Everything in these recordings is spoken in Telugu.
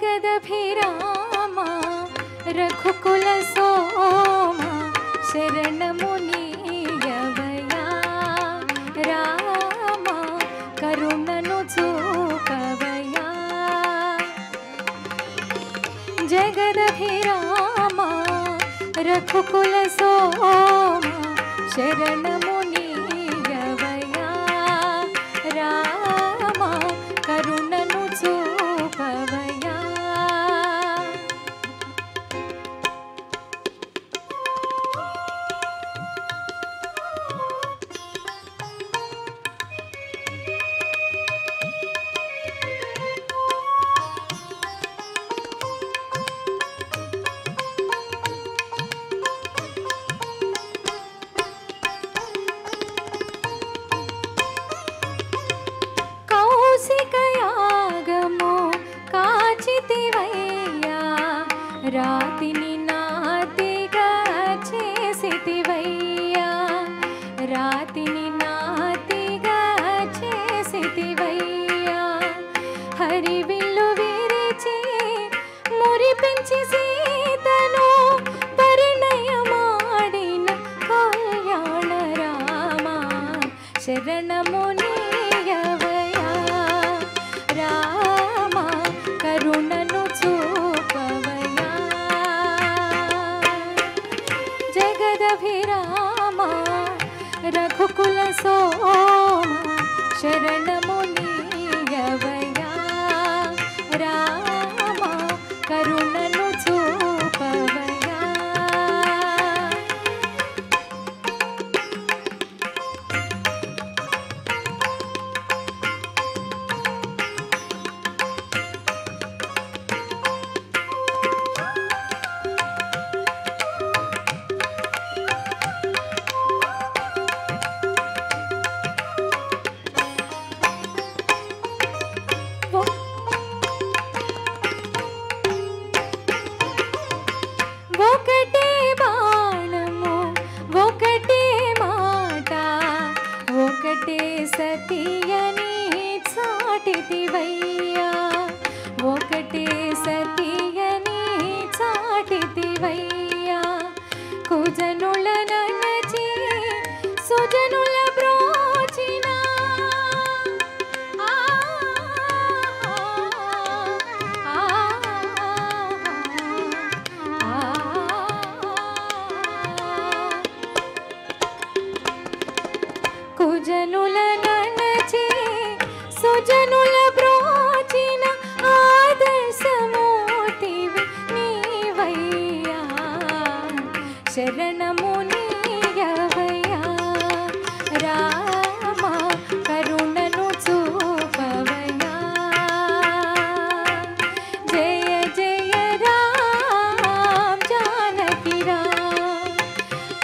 जगदभिरामा रघुकुल सोमा शरणमुनीयवया रामा करुणनु चूपवया जगदभिरामा रघुकुल सोमा शरणमुनीयवया रामा करुणनु चूपवया రాతిని నాతిగా చేసితివయ్యా రాతిని నాతిగా చేసితివయ్యా హరివిల్లు విరిచి మురిపించి సీతను పరిణయమాడిన కళ్యాణ రామా శరణమునియవయా రామా కరుణను చూపవయా जगदभिरामा रघुकुल सोमा शरणमुनीयवया रामा करुणनु चूपवया ఒకటే బాణము ఒకటే మాట ఒకటే సతియని చాటితివయ్యా ఒకటే సతియని చాటితివయ్యా కుజనుల ననచి సుజనుల బ్రోచిన కుజనుల ననచి సుజనుల బ్రోచిన ఆదర్శమూర్తివి నీవయ్యా శరణమునియవయ్యా రామా కరుణను చూపవయా జయ జయ రామ జానకి రామ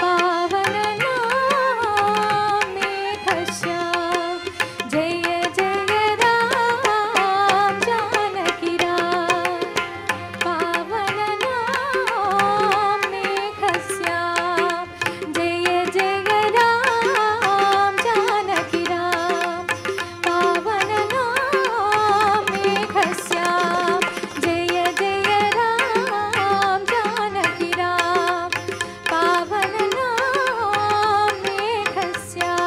పావన जय जय राम जानकी राम पावन नाम मेघश्याम जय जय राम जानकी राम पावन नाम मेघश्याम जय जय राम जानकी राम पावन नाम मेघश्याम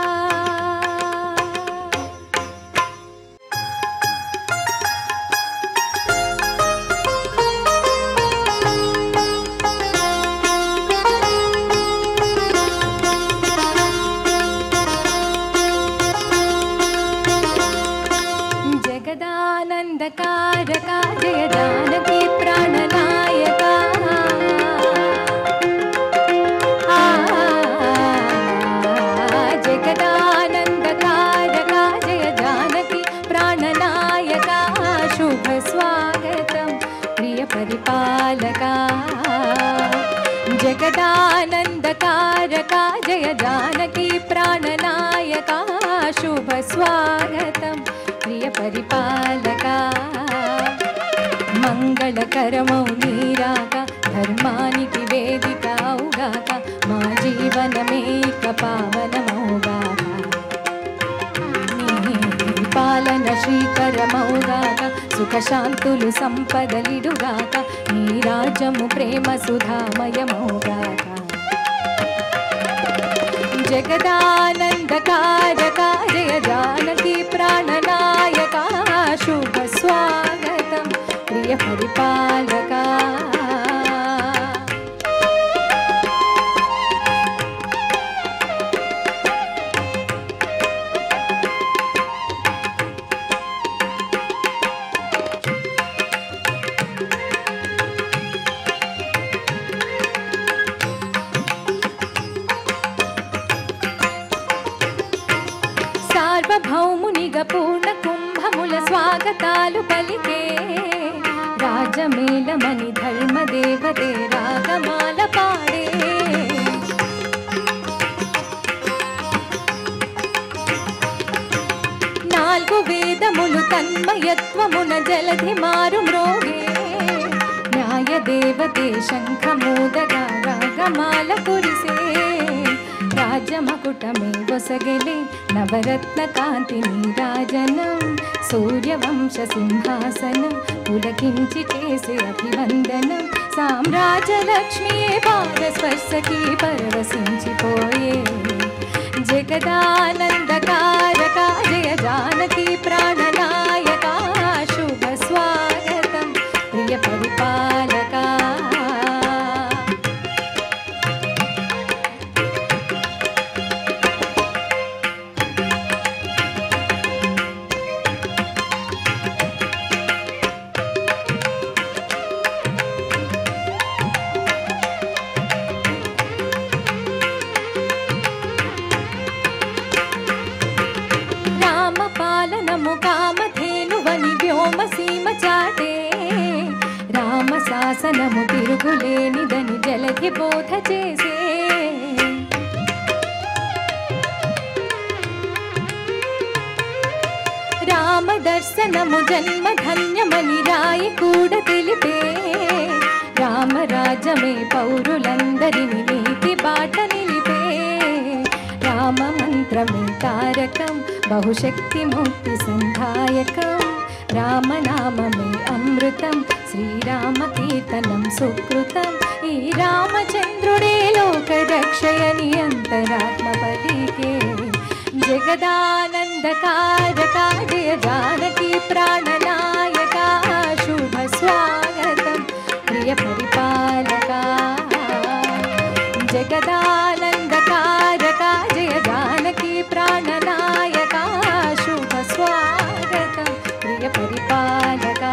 जगदानंदकारका जय जानकी प्राणनायका जगदानंदकारका जय जानकी प्राणनायका शुभ स्वागतं प्रिय परिपालका जगदानंदकारका जय जानकी प्राणनायका शुभ स्वागतं प्रिय परिपालका मंगलकरमौ नीराका धर्मानिकि वेदिकाउगाक मा जीवनमेक पावनमौगाक नी పాలన శ్రీకరమౌగాక సుఖశాంతులు సంపదలిడుగాక నీ రాజ్యము ప్రేమ సుధామయమౌగాక జగదానందకారక జయ జానకి ప్రాణనాయక శుభ స్వాగతం ప్రియ పరిపాలక సార్వభౌమునిగ పూర్ణ కుంభముల స్వాగతాలు పలికే రాజమేళమని ధర్మదేవతే రాగమాల పాడే నాలుగు వేదములు తన్మయత్వమున జలధి మారు మ్రోగే న్యాయ దేవతే శంఖమోదగా రాగమాల కురిసే రాజమకుటమే వసగలే నవరత్న కాంతి నీరాజనం సూర్యవంశ సింహాసనం పులకించి చేసే అభివందనం సామ్రాజ్యలక్ష్మియే పాదస్పర్శకి పరవశించిపోయే జగదానందకారక జయ జానకి ప్రాణనాయక శుభ స్వాగతం ప్రియ పరిపాలక కామధేనువని వ్యోమసీమ చాటే రామశాసనము తిరుగులేనిదని జలధి బోధ చేసే రామదర్శనము జన్మధన్యమని రాయి కూడా తెలిపే రామరాజమే పౌరులందరిని నీతి బాట నిలిపే రామ మంత్రమే తారకం బహుశక్తి ముక్తి సంధాయకం రామనామమే అమృతం శ్రీరామ కీర్తనం సుకృతం ఈ రామచంద్రుడే లోక రక్షయని అంతరాత్మ పలికే జగదానందకారక జయ జానకి ప్రాణనాయక శుభ స్వాగతం ప్రియ పరిపాలక జగదానందకారక జయ జానకి ప్రాణనాయక శుభ స్వాగతం ప్రియ పరిపాలక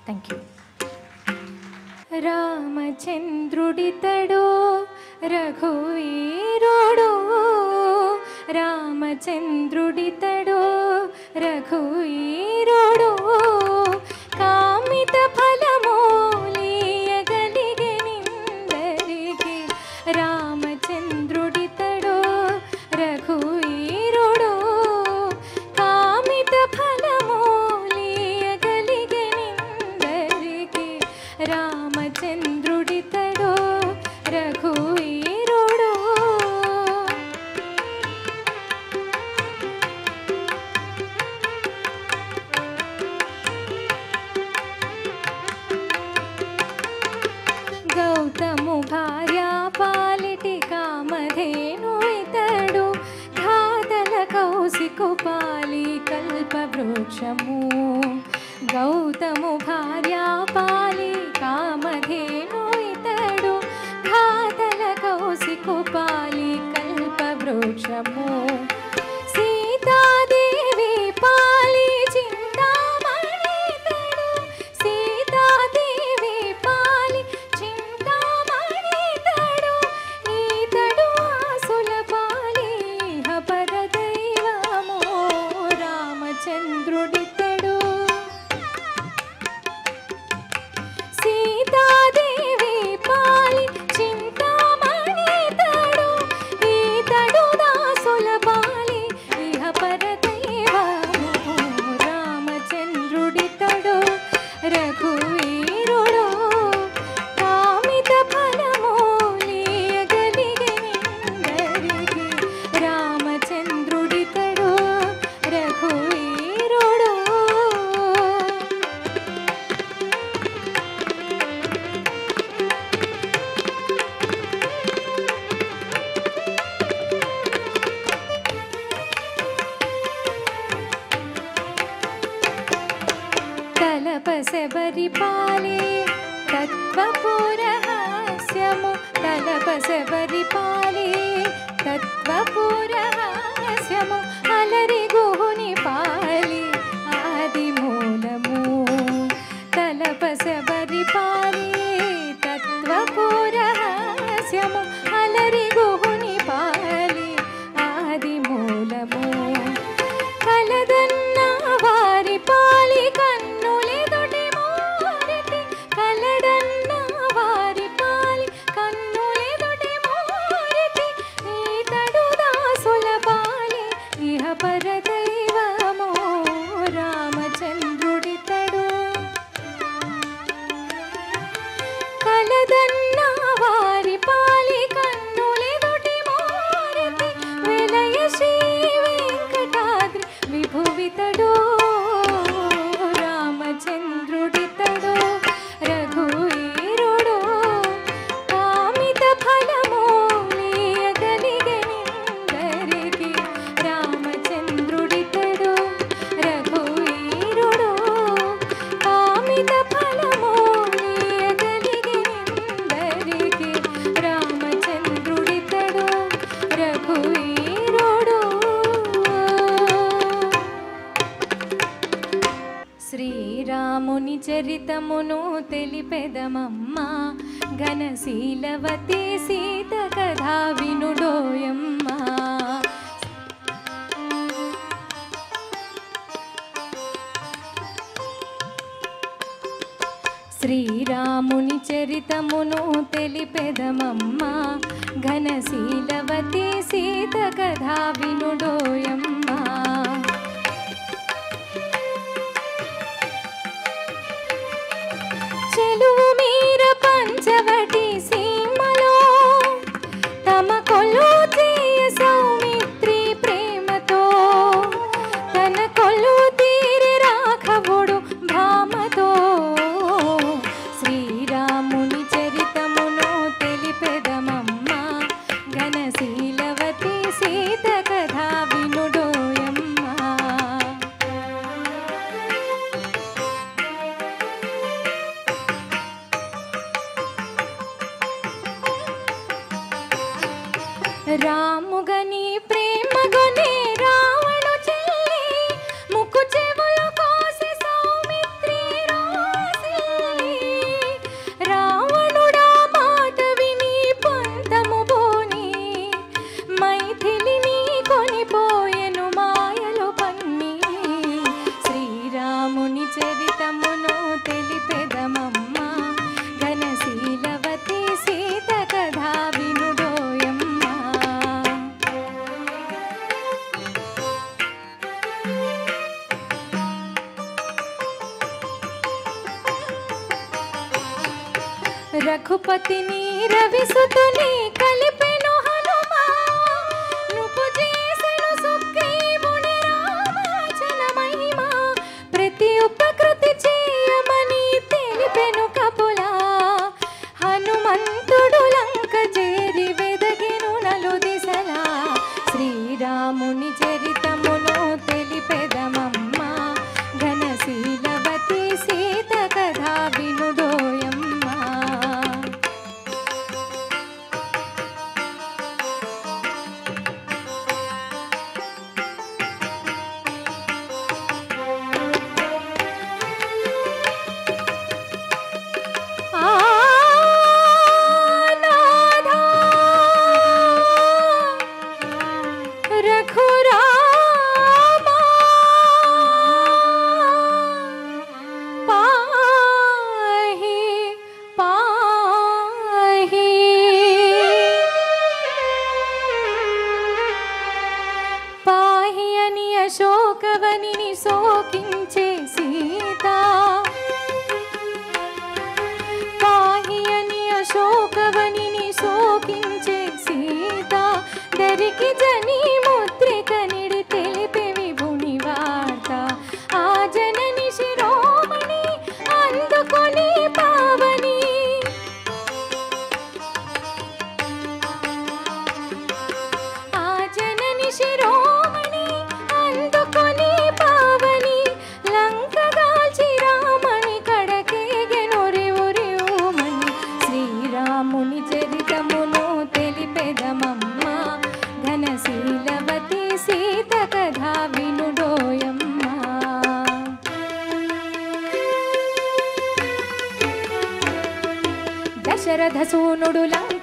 థ్యాంక్ యూ రామచంద్రుడితడో రఘువీరుడో రామచంద్రుడితడో రఘువీరుడో కామిత ఫలమూలియగలిగెనిందరికి రామచంద్రుడితడో రఘువీరుడో కామిత ఫలమూలియగలిగెనిందరికి రామచంద్రుడితడో రఘువీరుడో గౌతము భార్య పాలిటి కామధేను ఇతడు ఘాతల కౌశికు పాలి కల్పవృక్షము గౌతము భార్య పాలి కామధేను ఇతడు ఘాతల కౌశికు పాలి కల్పవృక్షము సీతాదేవి పాలి చింతామణి ఇతడు సీతాదేవి పాలి చింతామణి ఇతడు ఈతడు ఆసుల పాలి హపర దైవము రామచంద్రుడితడు తలపసెవరిపాలి తత్వపురహాస్యము అలరి గుహుని పాలి ఆది మూలము తలపసెవరిపాలి తత్వపురహాస్యము అలరి గుహుని పాలి ఆది మూలము కలదన్న వారి పాలి కన్నులెదుటి మోరితి కలదన్న వారి పాలి కన్నులెదుటి మోరితి ఈతడు దాసుల పాలి ఇహ పరదైవమో రామచంద్రుడితడు కలదన్న వారి పాలి కన్నులెదుటి మోరితి వెలయ శ్రీ వెంకటాద్రి విభువితడు రామచంద్రుడితడు రఘువీరుడు కామిత ఫలము నీయగలిగెనిందరికి రామచంద్రుడితడు రఘువీరుడు కామిత ఫలము నీయగలిగెనిందరికి రామచంద్రుడితడు రఘువీరుడు శ్రీరాముని చరితమును తెలిపెదమమ్మా ఘనశీలవతి సీత కథా వినుడోయమ్మా శ్రీరాముని చరితమును తెలిపెదమమ్మా ఘనశీలవతి సీత కథా వినుడోయమ్మా చెలువు మీర పంచవటి సీమలో తమ కొలు తీయ సౌమిత్రి ప్రేమతో తన కొలు తీరి రాఘవుడు భామతో శ్రీరాముని చరితమును తెలిపెదమమ్మా ఘనశీలవతి సీత కథా వినుడోయమ్మా రాముగని ప్రేమగొని రావణు చెల్లి ముక్కు చెవులు కోసి సౌమిత్రి రాసిల్లి రావణుడా మాట విని పంతము బోని మైథిలిని కొనిపోయెను మాయలు పన్ని శ్రీరాముని చరితమును తెలిపెదమమ్మా ఘనశీలవతి సీత కథా వినుడోయమ్మా రఘుపతిని రవిసుతుని కలిపెను హనుమా నువ్వు చేసెను సుగ్రీవుని రామాచల మహిమ ప్రతి ఉపకృతి చేయమని తెలిపెను కపులా హనుమంతుడు లంక చేరి వెదగిను నలు దిశలా శ్రీరాముని చరితమును తెలిపెదమమ్మా ఘనశీలవతి సీత కథా వినుడోయమ్మా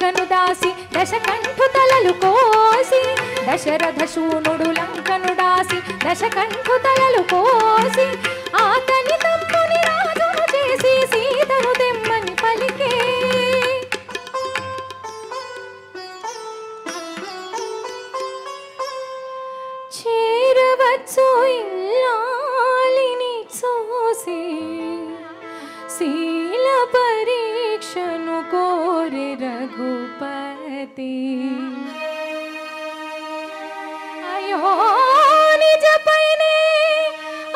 లంకను దాసి దశకంఠు తలలు కోసి దశరథ శూనుడు లంకను దాసి దశకంఠు తలలు కోసి ఆతని తమ్ముని రాజును చేసి సీతను తెమ్మని పలికే చేరవచ్చు ఇల్లాలిని చూసి శీల పరీక్షను కోరి రఘుపతి అయ్యో నిజపైనే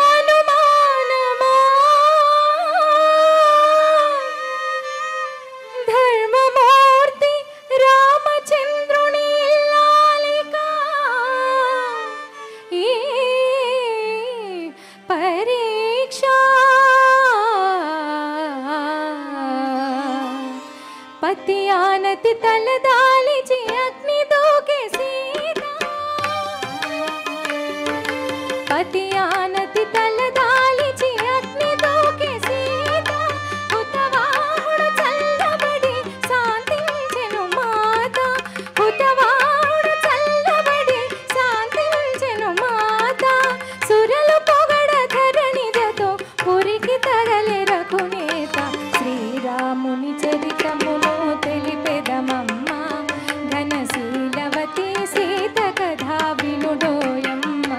అనుమానమా ధర్మమూర్తి రామచంద్రుని ఇల్లాలిక ఈ పరీక్ష పతి ఆనతి తలదాలిచి అగ్ని దూకే సీత పతి ఆనతి తలదాలిచి అగ్ని దూకే సీత హుతవాహుడు చల్లబడి శాంతించెను మాత హుతవాహుడు చల్లబడి శాంతించెను మాత సురలు పొగడ ధరణిజతో పురికి తగలె రఘునేత శ్రీరాముని చరితమును తెలిపెదమమ్మ ఘనశీలవతి సీత కథా వినుడోయమ్మ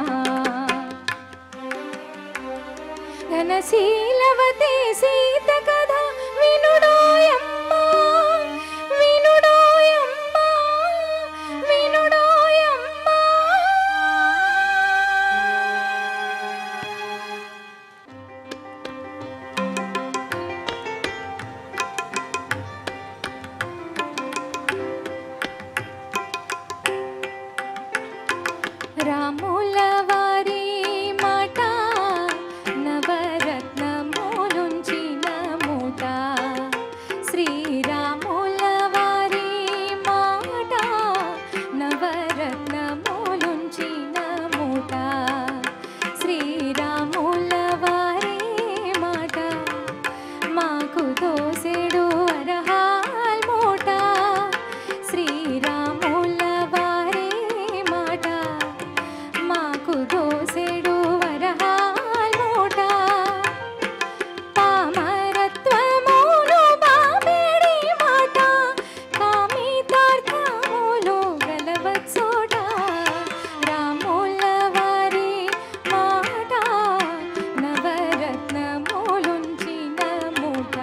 ఘనశీలవతి సీత కథ వినుడోయమ్మ వినుడోయమ్మ వినుడోయమ్మ రాముల వారి మాట నవరత్నములుంచిన మూట శ్రీరాముల వారి మాట నవరత్నములుంచిన మూట శ్రీరాముల వారి మాట మాకు దోసెడు అరహాల్ మూట శ్రీరాముల వారి మాట మాకు దోసెడు వరహాల్ మూట పామరత్వములు బాబేడి మాట కామితార్థములు గలవచ్చోట రాముల వారి మాట నవరత్నములుంచిన మూట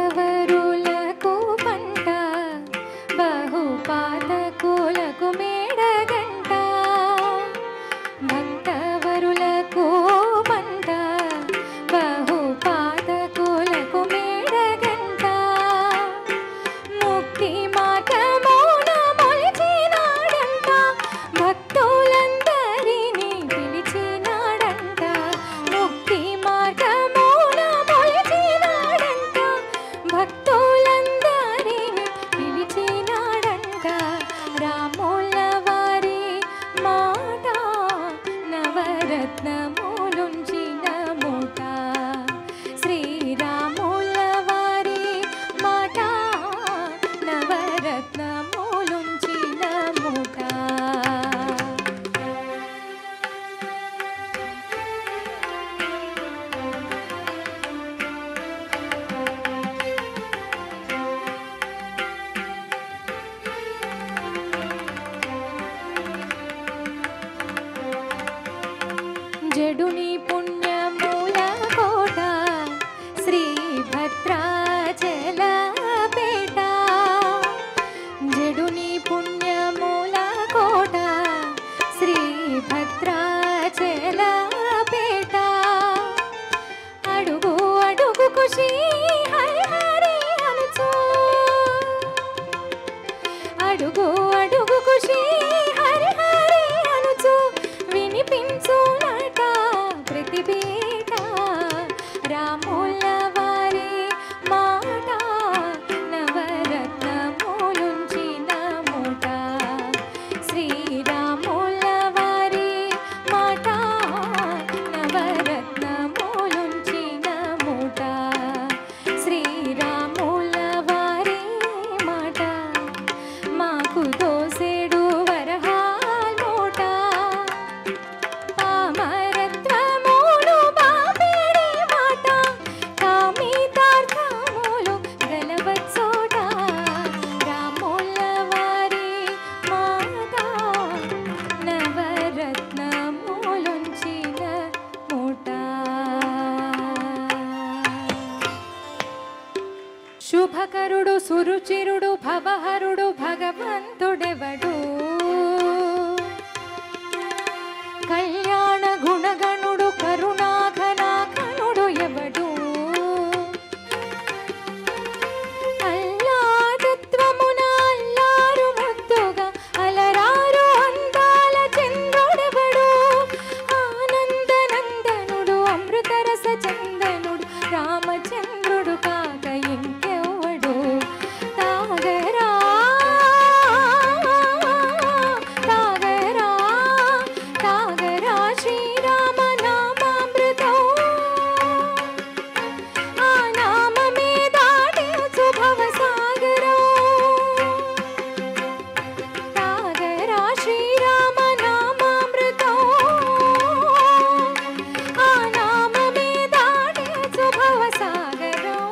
భక్తవరులకు పంట బహుపాతకులకు మేడగంట భక్తవరులకు పంట బహుపాతకులకు మేడగంట ముక్తి మార్గమున మొలిచినాడంట భక్తులందరినీ పిలిచినాడంట ముక్తి మార్గమున మొలిచినాడంట భక్తులందరినీ పిలిచినాడంట రాముల వారి మాట నవరత్నములుంచిన మూట శ్రీరాముల వారి మాట నవరత్నములుంచిన మూట జడుని పుణ్యమూల కోట శ్రీ భద్రాచలపేట జడుని పుణ్యమూల కోట శ్రీ భద్రాచలపేట అడుగు అడుగుకు శ్రీ హరి హరి అనుచు అడుగు అడుగుకు శ్రీ హరి హరి అనుచు వినిపించునట ప్రతిబేట రాముల వారి మాట నవరత్నములుంచిన నీకు దోసేడు వరహాల్మూట పామరత్వములు బాపేడి మాట కామితార్థములు గలవచ్చోట రాముల వారి మాట నవరత్నములుంచిన మూట శుభకరుడు సురుచిరుడు భవహరుడు భగవంతుడెవడు కళ్యాణ గుణగణుడు కరుణాఘనాఘనుడు ఎవడు అల్లాదత్వమున అల్లారు ముద్దుగా అలరారు అందాల చంద్రుడెవడు ఆనందనందనుడు అమృతరస చందనుడు రామచంద్రుడు కాక ఇంకెవ్వడు తాగరా తాగరా తాగరా శ్రీరామ నామామృతం ఆ నామమే దాటించు భవసాగరం తాగరా శ్రీరామ నామామృతం ఆ నామమే దాటించు భవసాగరం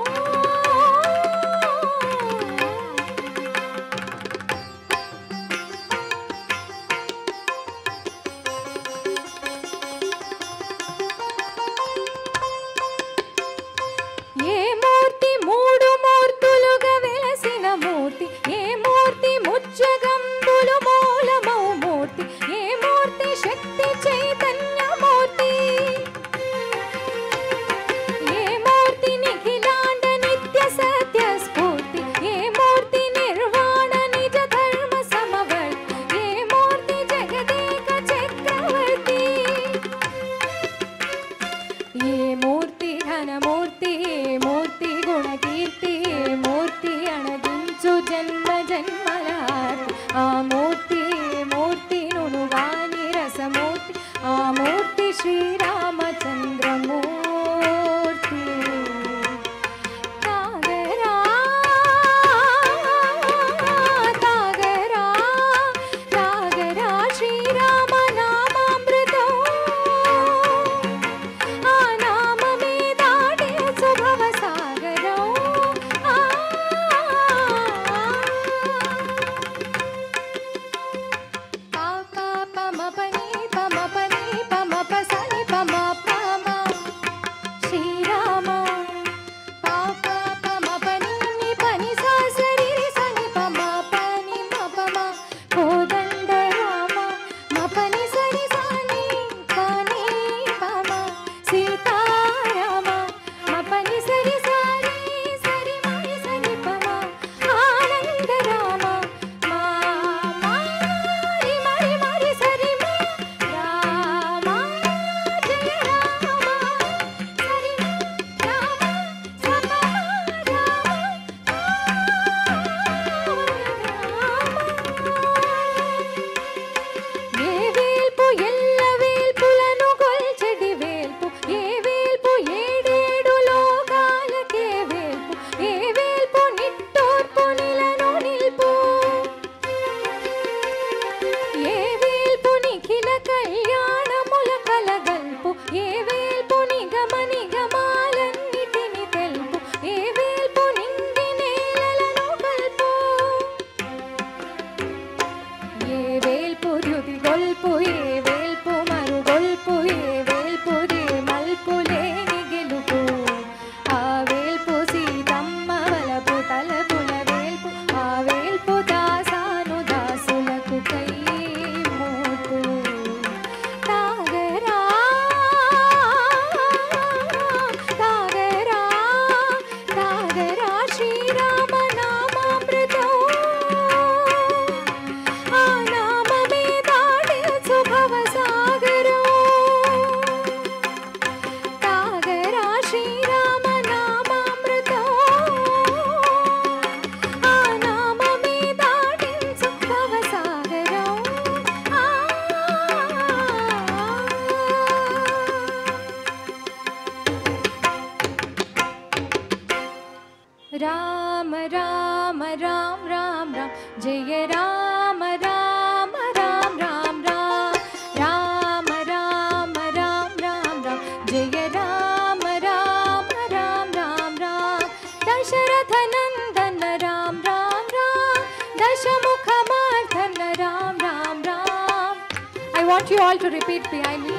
ఏ మూర్తి మూడు మూర్తులుగా వెలసిన మూర్తి ఏ మూర్తి ముచ్చగంబులు మూలమౌ మూర్తి ఏ మూర్తి శక్తి చైతన్యమూర్తి ఏ మూర్తి నిఖిలాండ నిత్య సత్య స్ఫూర్తి ఏ మూర్తి నిర్వాణ నిజ ధర్మ సమవర్తి ఏ మూర్తి జగదేక చక్రవర్తి ఏ మూర్తి ఘనమూర్తి ఏ మూర్తి గుణకీర్తి ఏ మూర్తి అణగించు జన్మ జన్మలార్తి ఆ మూర్తి ఏ మూర్తి నునుగాని రసమూర్తి ఆ మూర్తి శ్రీరామచంద్రమూర్తి తాగరా తాగరా తాగరా శ్రీరామ నామామృతం ఆ నామమే దాటించు భవసాగరం పమపని పమపని పమపసని పమ పమ శ్రీరామ పమపని ని పని సాసరి సని పమ పని మపమ కోదండ రామ మపని సరి సని పని పమ సీతారామ మపని సరి సరి సరి మరి సని పమ ఆనంద రామ మరి మరి మరి సరి మ రామ జయ రామ సరి రామ సప ఏ వేల్పు ఎల్ల వేల్పులను గొల్చెడి వేల్పు ఏ వేల్పు ఏడేడు లోకాలకే వేల్పు ఏ వేల్పు నిట్టూర్పు నిలను నిల్పు ఏ వేల్పు నిఖిల కళ్యాణముల కలగల్పు ఏ వేల్పు నిగమ నిగమాలన్నిటిని తెలుపు ఏ వేల్పు నింగి నేలలను కల్పు ఏ వేల్పు రుది గొల్పు ఏ వేల్పు మరు గొల్పు ఏ వేల్పు రే మల్పు లేని గెలుపు ఆ వేల్పు సీతమ్మ వలపు తలపుల వేల్పు ఆ వేల్పు దాసాను దాసులకు కై మోటు తాగరా తాగరా తాగరా శ్రీరామ నామామృతం ఆ నామమే దాటించు భవసాగరం తాగరా శ్రీరామ నామామృతం ఆ నామమే దాటించు భవసాగరం राम राम राम राम राम जय Ram दशमुखमर्दन Ram Ram Ram. I want you all to repeat behind me.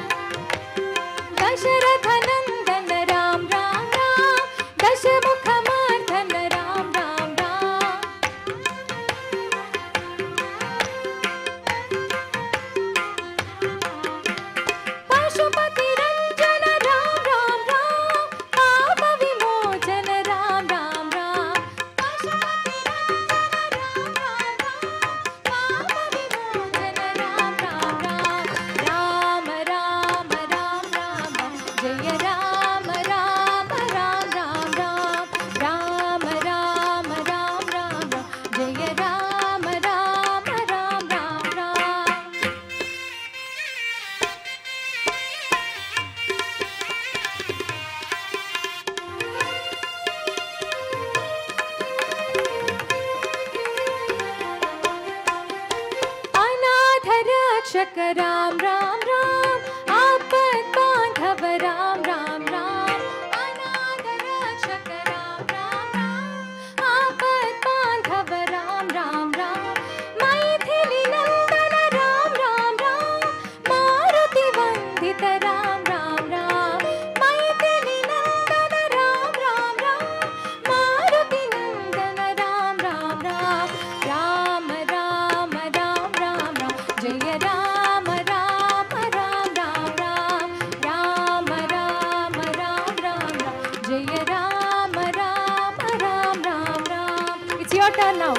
दशरथनंदन Ram Ram Ram. दशमुखमर्दन Ram Ram Ram. Pashupati Ranjan Ram Ram Ram. पाप विमोचन राम राम राम. पशुपति रंजन राम राम राम. पाप विमोचन राम राम राम. राम राम राम राम जय राम राम राम राम राम. राम राम राम राम जय राम राम राम राम राम. अनाथ रक्षक राम राम राम. आपद बांधव राम राम राम. अनाथ रक्षक राम राम राम. आपद बांधव राम राम राम. मैथिली नंदन राम राम राम. मारुति वंदित राम राम राम. मैथिली नंदन राम राम राम. मारुति नंदन राम राम राम. राम राम राम राम राम जय राम राम राम राम राम. राम राम राम राम राम जय Ram Ram Ram Ram Ram. It's your turn now.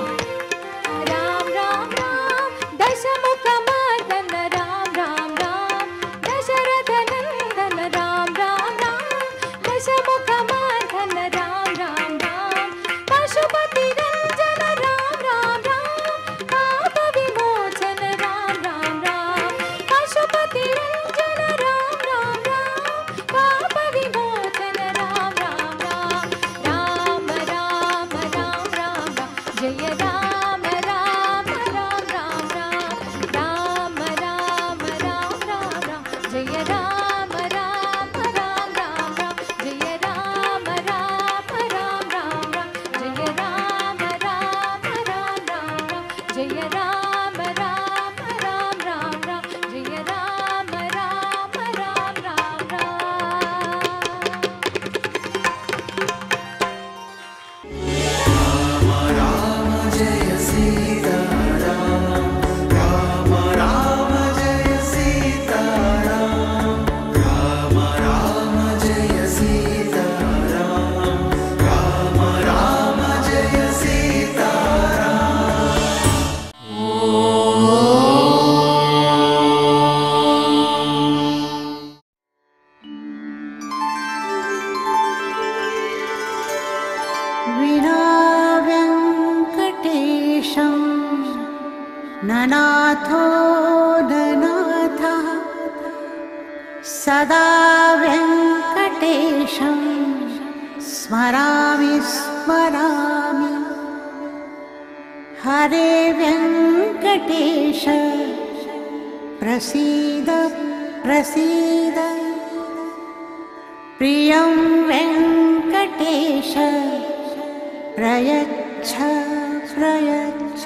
Ram Ram Ram. दशमुखमर्दन Ram Ram Ram. दशरथनंदन Ram Ram Ram. दशमुखमर्दन Ram Ram Ram. Pashupati Ranjan Ram Ram Ram. पाप विमोचन राम राम राम. पशुपति रंजन राम राम राम. पाप विमोचन राम राम राम. राम राम राम राम जय राम राम राम राम राम. राम राम राम राम जय राम राम राम राम राम. जय राम राम राम राम जय राम राम राम राम. जय राम राम राम राम जय राम राम राम राम विना वेङ्कटेशं ननाथो ननाथः. सदा वेङ्कटेशं स्मरामि स्मरामि. हरे वेङ्कटेश प्रसीद प्रसीद. प्रियं वेङ्कटेश प्रयच्छ प्रयच्छ.